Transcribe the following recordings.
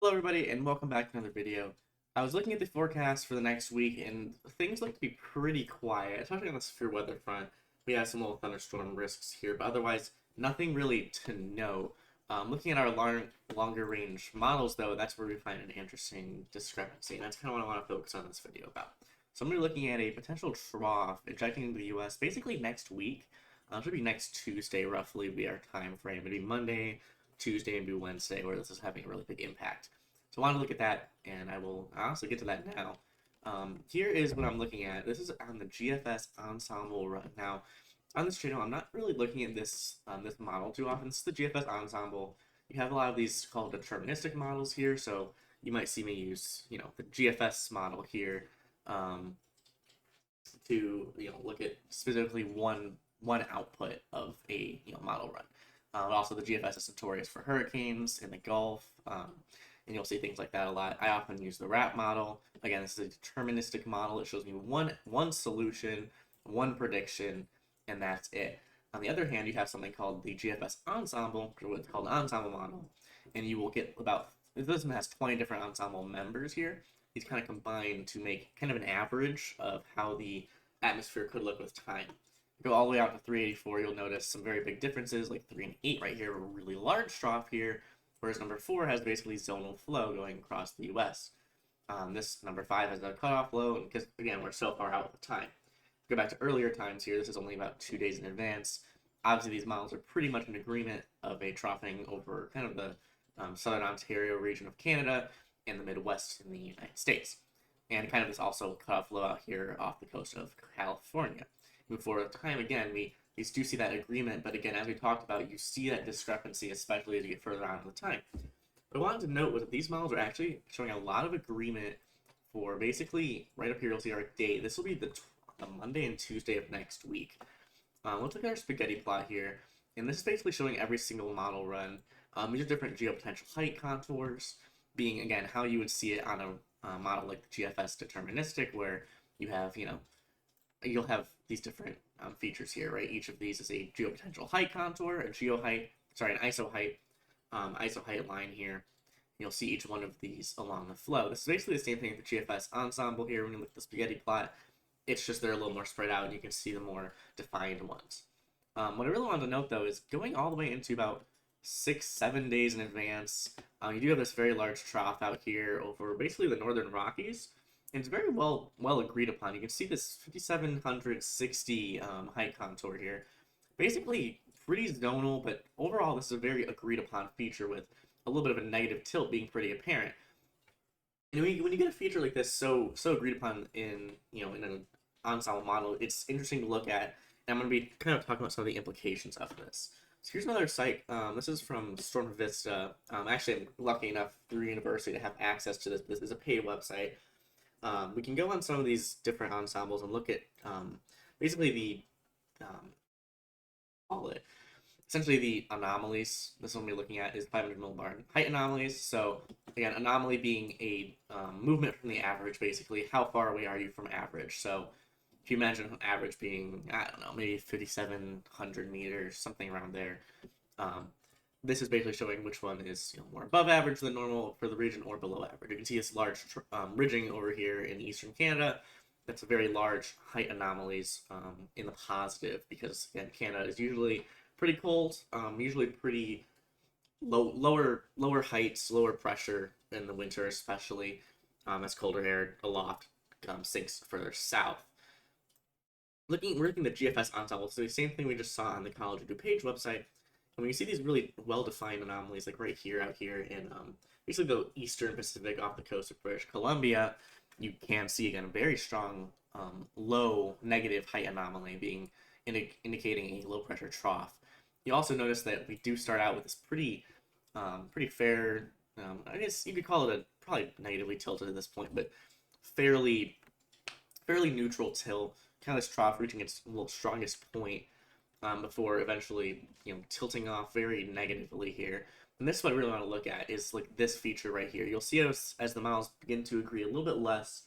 Hello everybody and welcome back to another video. I was looking at the forecast for the next week and things look to be pretty quiet, especially on the severe weather front. We have some little thunderstorm risks here, but otherwise nothing really to know. Looking at our longer range models though, that's where we find an interesting discrepancy, and that's kind of what I want to focus on in this video about. So I'm going to be looking at a potential trough ejecting into the US basically next week. It should be next Tuesday roughly, be our time frame. It'd be Monday, Tuesday, and be Wednesday where this is having a really big impact. So I want to look at that, and I'll also get to that now. Here is what I'm looking at. This is on the GFS ensemble run. Now, on this channel, I'm not really looking at this model too often. This is the GFS ensemble. You have a lot of these called deterministic models here, so you might see me use, the GFS model here to, look at specifically one output of a model run. Also, the GFS is notorious for hurricanes in the Gulf, and you'll see things like that a lot. I often use the RAP model. Again, this is a deterministic model. It shows me one solution, one prediction, and that's it. On the other hand, you have something called the GFS ensemble, or what's called an ensemble model, and you will get about, this one has 20 different ensemble members here. These kind of combine to make kind of an average of how the atmosphere could look with time. Go all the way out to 384, you'll notice some very big differences, like 3 and 8 right here, a really large trough here, whereas number 4 has basically zonal flow going across the US. This number 5 has a cutoff low, because again, we're so far out with the time. Go back to earlier times here, this is only about 2 days in advance. Obviously, these models are pretty much in agreement of a troughing over kind of the southern Ontario region of Canada and the Midwest in the United States. And kind of this also cutoff low out here off the coast of California. Move forward with time again, we do see that agreement, but again, as we talked about, you see that discrepancy, especially as you get further on in the time. What I wanted to note was that these models are actually showing a lot of agreement for basically, right up here, you'll see our date. This will be the Monday and Tuesday of next week. Let's look at our spaghetti plot here, and this is basically showing every single model run. These are different geopotential height contours, being, again, how you would see it on a model like the GFS deterministic, where you have, you'll have these different features here, right? Each of these is a geopotential height contour, an ISO height line here. You'll see each one of these along the flow. This is basically the same thing with the GFS ensemble here. When you look at the spaghetti plot, it's just they're a little more spread out, and you can see the more defined ones. What I really wanted to note, though, is going all the way into about 6-7 days in advance, you do have this very large trough out here over basically the northern Rockies. And it's very well agreed upon. You can see this 5760 height contour here. Basically pretty zonal, but overall this is a very agreed upon feature with a little bit of a negative tilt being pretty apparent. And when you get a feature like this so agreed upon in in an ensemble model, it's interesting to look at. And I'm going to be kind of talking about some of the implications of this. So here's another site. This is from Storm Vista. Actually, I'm lucky enough through university to have access to this. This is a paid website. We can go on some of these different ensembles and look at basically the call it essentially the anomalies. This one we're looking at is 500 millibar height anomalies. So again, anomaly being a movement from the average, basically how far away are you from average. So if you imagine average being, I don't know, maybe 5,700 meters, something around there. This is basically showing which one is more above average than normal for the region or below average. You can see this large ridging over here in eastern Canada. That's a very large height anomalies in the positive, because again, Canada is usually pretty cold, usually pretty lower heights, lower pressure in the winter, especially as colder air aloft sinks further south. We're looking at the GFS ensemble, so the same thing we just saw on the College of DuPage website. And when you see these really well-defined anomalies, like right here, out here in basically the eastern Pacific off the coast of British Columbia, you can see again a very strong low negative height anomaly being indicating a low pressure trough. You also notice that we do start out with this pretty fair, I guess you could call it a probably negatively tilted at this point, but fairly neutral tilt, kind of this trough reaching its strongest point before eventually tilting off very negatively here. And this is what I really want to look at, is like this feature right here. You'll see as the models begin to agree a little bit less,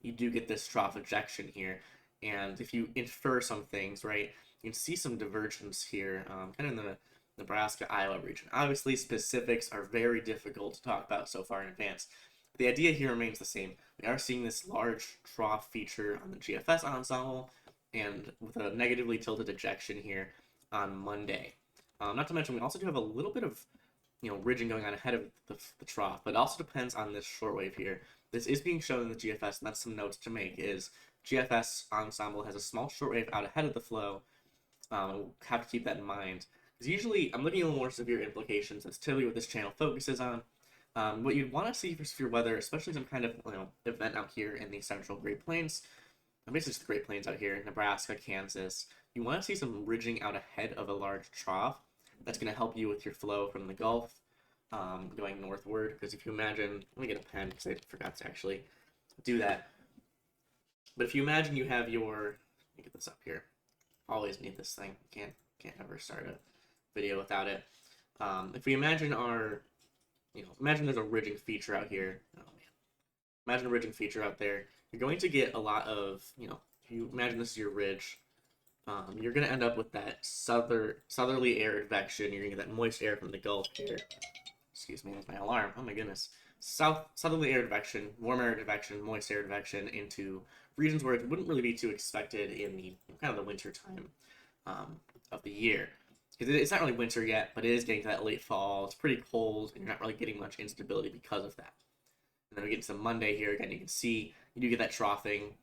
you do get this trough ejection here. And if you infer some things, right, you can see some divergence here, kind of in the Nebraska, Iowa region. Obviously, specifics are very difficult to talk about so far in advance. But the idea here remains the same. We are seeing this large trough feature on the GFS ensemble, and with a negatively tilted ejection here on Monday. Not to mention, we also do have a little bit of ridging going on ahead of the trough, but it also depends on this shortwave here. This is being shown in the GFS, and that's some notes to make. Is GFS ensemble has a small shortwave out ahead of the flow. Have to keep that in mind. Because usually, I'm looking at more severe implications. That's typically what this channel focuses on. What you'd want to see for severe weather, especially some kind of event out here in the central Great Plains, basically just the Great Plains out here, Nebraska, Kansas. You want to see some ridging out ahead of a large trough. That's going to help you with your flow from the Gulf going northward. Because if you imagine, let me get a pen because I forgot to actually do that. But if you imagine you have your, let me get this up here. Always need this thing. Can't ever start a video without it. If we imagine our, imagine there's a ridging feature out here. Oh man, imagine a ridging feature out there. You're going to get a lot of, if you imagine this is your ridge, you're going to end up with that southerly air advection. You're going to get that moist air from the Gulf here. Excuse me, that's my alarm. Oh my goodness. Southerly air advection, warm air advection, moist air advection into regions where it wouldn't really be too expected in the kind of the winter time of the year. Because it's not really winter yet, but it is getting to that late fall. It's pretty cold, and you're not really getting much instability because of that. And then we get to Monday here again. You can see you do get that troughing.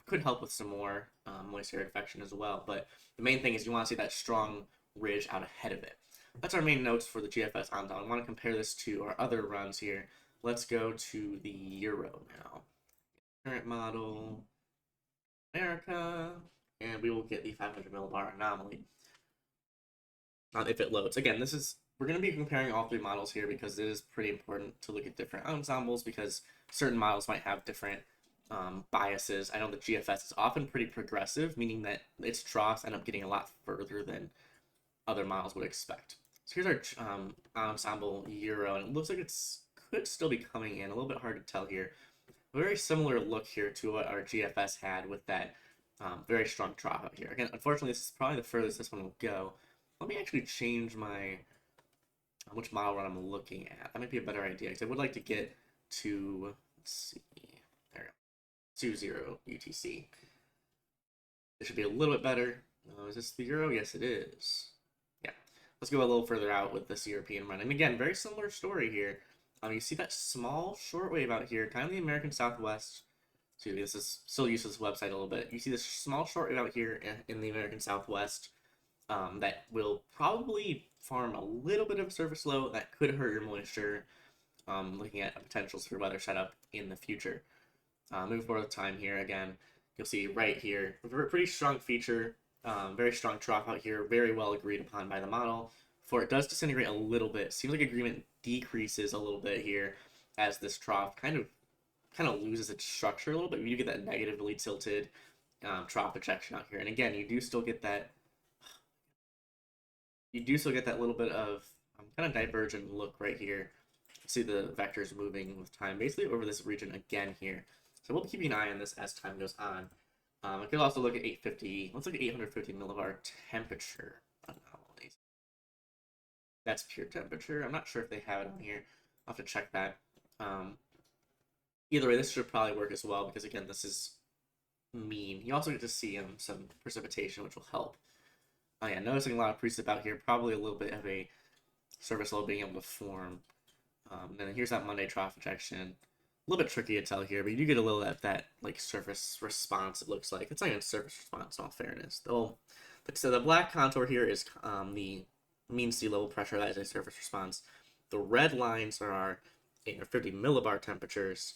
Could help with some more moist air advection as well. But the main thing is you want to see that strong ridge out ahead of it. That's our main notes for the GFS ensemble. I want to compare this to our other runs here. Let's go to the Euro now. Current model, America, and we will get the 500 millibar anomaly. If it loads. Again, we're going to be comparing all three models here because it is pretty important to look at different ensembles because certain models might have different biases. I know the GFS is often pretty progressive, meaning that its troughs end up getting a lot further than other models would expect. So here's our ensemble Euro, and it looks like could still be coming in. A little bit hard to tell here. A very similar look here to what our GFS had with that very strong trough out here. Again, unfortunately, this is probably the furthest this one will go. Let me actually change my which model run I'm looking at. That might be a better idea because I would like to get to, let's see, there we go, 2-0 UTC. It should be a little bit better. Is this the Euro? Yes, it is. Yeah. Let's go a little further out with this European run. And again, very similar story here. You see that small shortwave out here, kind of the American Southwest. Excuse me, this is still used this website a little bit. You see this small shortwave out here in the American Southwest. That will probably farm a little bit of surface low that could hurt your moisture, looking at potentials for weather setup in the future. Moving forward with time here again, you'll see right here, a pretty strong feature, very strong trough out here, very well agreed upon by the model. Before it does disintegrate a little bit, seems like agreement decreases a little bit here as this trough kind of loses its structure a little bit. You get that negatively tilted trough ejection out here, and again, you do still get that little bit of kind of divergent look right here. See the vectors moving with time, basically over this region again here. So we'll be keeping an eye on this as time goes on. I could also look at 850. Let's look at 850 millibar temperature anomalies. That's pure temperature. I'm not sure if they have it on here. I'll have to check that. Either way, this should probably work as well because again, this is mean. You also get to see some precipitation, which will help. Oh yeah, noticing a lot of precip out here. Probably a little bit of a surface low being able to form. Then here's that Monday trough ejection. A little bit tricky to tell here, but you do get a little of that like surface response. It looks like it's not even surface response in all fairness. So the black contour here is the mean sea level pressure. That is a surface response. The red lines are our 850 millibar temperatures,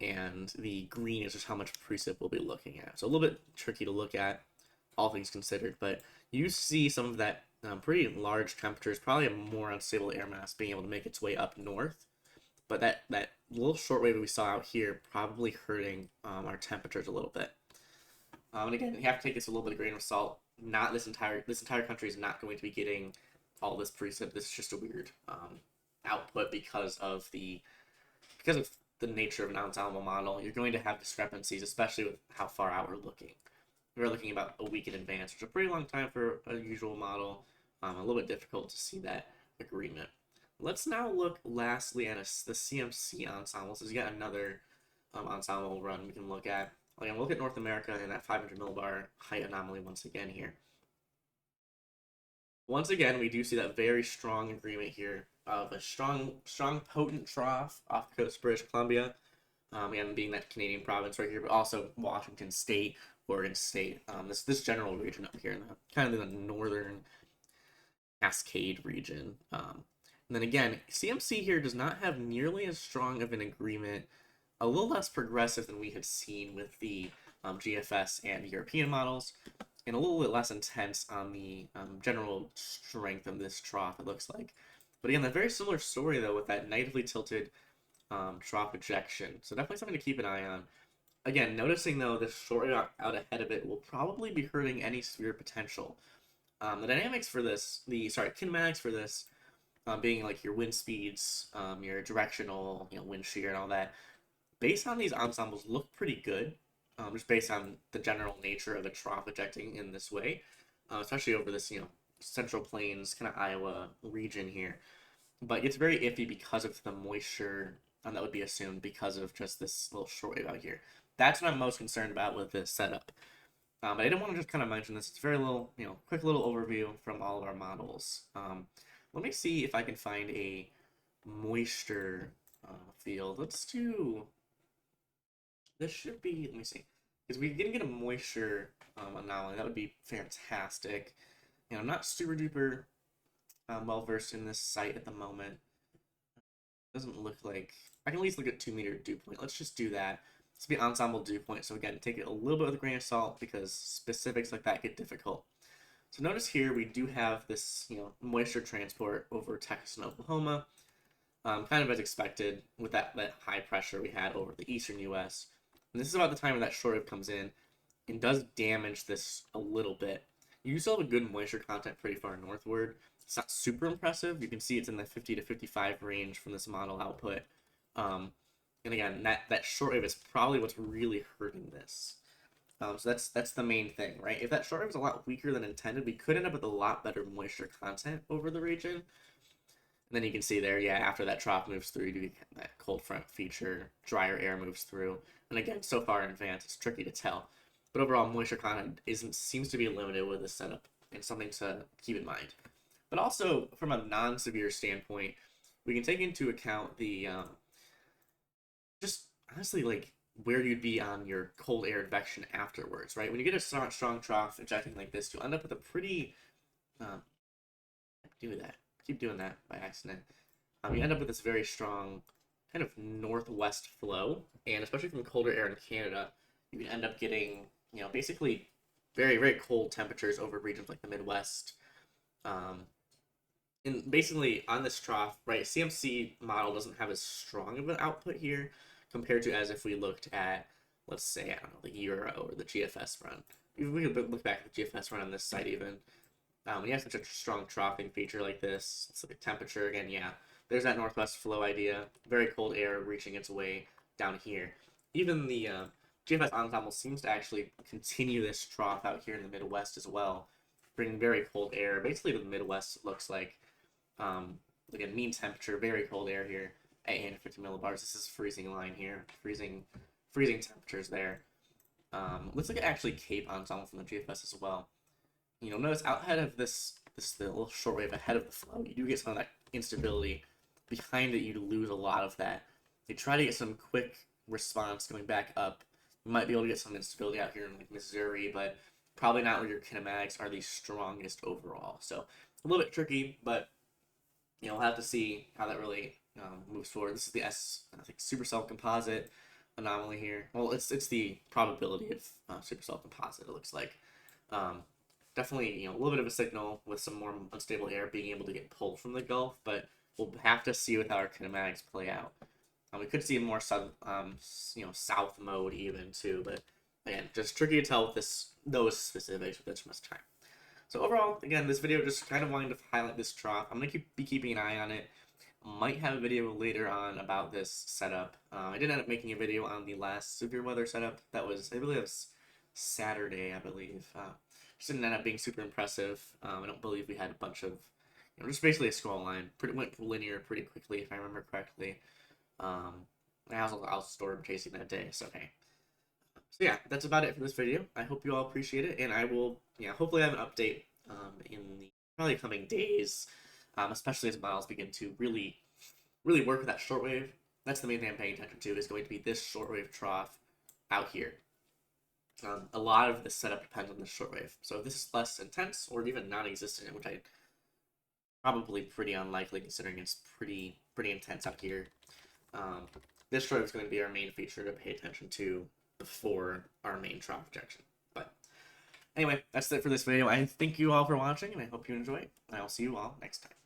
and the green is just how much precip we'll be looking at. So a little bit tricky to look at, all things considered, but you see some of that pretty large temperatures, probably a more unstable air mass being able to make its way up north. But that little shortwave we saw out here probably hurting our temperatures a little bit. And again, you have to take this a little bit of grain of salt. Not this entire country is not going to be getting all this precip. This is just a weird output because of the nature of an ensemble model. You're going to have discrepancies, especially with how far out we're looking. We're looking about a week in advance, which is a pretty long time for a usual model. A little bit difficult to see that agreement. Let's now look lastly at the CMC ensemble. So you got another ensemble run we can look at. Again, we'll look at North America and that 500 millibar height anomaly once again here. Once again, we do see that very strong agreement here of a strong, potent trough off the coast of British Columbia. Again, being that Canadian province right here, but also Washington State, Oregon State. This general region up here in the kind of the northern Cascade region. And then again, CMC here does not have nearly as strong of an agreement, a little less progressive than we had seen with the GFS and European models, and a little bit less intense on the general strength of this trough, it looks like. But again, a very similar story though with that natively tilted trough ejection. So definitely something to keep an eye on. Again, noticing though this short out ahead of it will probably be hurting any sphere potential. The dynamics for this, kinematics for this, being like your wind speeds, your directional, wind shear and all that, based on these ensembles look pretty good, just based on the general nature of a trough ejecting in this way, especially over this, Central Plains, kind of Iowa region here. But it's very iffy because of the moisture that would be assumed because of just this little shortwave out here. That's what I'm most concerned about with this setup. But I didn't want to just kind of mention this. It's a very little, quick little overview from all of our models. Let me see if I can find a moisture field. Let's do. This should be. Let me see, because we didn't get a moisture anomaly. That would be fantastic. I'm not super duper well versed in this site at the moment. Doesn't look like I can at least look at 2 meter dew point. Let's just do that. This will be ensemble dew point. So again, take it a little bit with a grain of salt because specifics like that get difficult. So notice here we do have this, moisture transport over Texas and Oklahoma, kind of as expected with that high pressure we had over the eastern U.S. And this is about the time when that shortwave comes in and does damage this a little bit. You still have a good moisture content pretty far northward. It's not super impressive. You can see it's in the 50 to 55 range from this model output. And again, that shortwave is probably what's really hurting this. So that's the main thing, right? If that shortwave is a lot weaker than intended, we could end up with a lot better moisture content over the region. And then you can see there, yeah, after that trough moves through, you do get that cold front feature, drier air moves through. And again, so far in advance, it's tricky to tell. But overall, moisture content seems to be limited with this setup, and something to keep in mind. But also, from a non-severe standpoint, we can take into account the just honestly like where you'd be on your cold air advection afterwards, right? When you get a strong trough ejecting like this, you'll end up with a pretty keep doing that by accident. You end up with this very strong kind of northwest flow, and especially from colder air in Canada, you can end up getting, basically very, very cold temperatures over regions like the Midwest. And basically on this trough, right, CMC model doesn't have as strong of an output here compared to as if we looked at, let's say, I don't know, the Euro or the GFS run. We could look back at the GFS run on this site even. When you have such a strong troughing feature like this, it's like a temperature again, yeah. There's that northwest flow idea, very cold air reaching its way down here. Even the GFS ensemble seems to actually continue this trough out here in the Midwest as well, bringing very cold air, basically to the Midwest, it looks like. Again, mean temperature, very cold air here, 850 millibars. This is freezing line here, freezing temperatures there. Let's look at actually Cape ensemble from the GFS as well. Notice out ahead of this the little shortwave ahead of the flow, you do get some of that instability. Behind it, you lose a lot of that. You try to get some quick response going back up. You might be able to get some instability out here in like Missouri, but probably not where your kinematics are the strongest overall. So a little bit tricky, but we'll have to see how that really moves forward. This is the supercell composite anomaly here. Well, it's the probability of supercell composite. It looks like. Definitely, a little bit of a signal with some more unstable air being able to get pulled from the Gulf, but we'll have to see with how our kinematics play out. We could see a more south mode even too, but again, just tricky to tell with those specifics with this much time. So overall, again, this video just kind of wanted to highlight this trough. I'm gonna be keeping an eye on it. Might have a video later on about this setup. I did end up making a video on the last severe weather setup. That was, I believe it was Saturday, I believe. just didn't end up being super impressive. I don't believe we had a bunch of, just basically a scroll line. Went linear pretty quickly, if I remember correctly. I was storm chasing that day, so hey. So yeah, that's about it for this video. I hope you all appreciate it, and I will, hopefully have an update in the probably coming days, especially as models begin to really work with that shortwave. That's the main thing I'm paying attention to, is going to be this shortwave trough out here. A lot of the setup depends on the shortwave. So if this is less intense or even non-existent, which I probably pretty unlikely considering it's pretty intense out here, this shortwave is going to be our main feature to pay attention to before our main trough ejection. But anyway, that's it for this video. I thank you all for watching, and I hope you enjoy. I will see you all next time.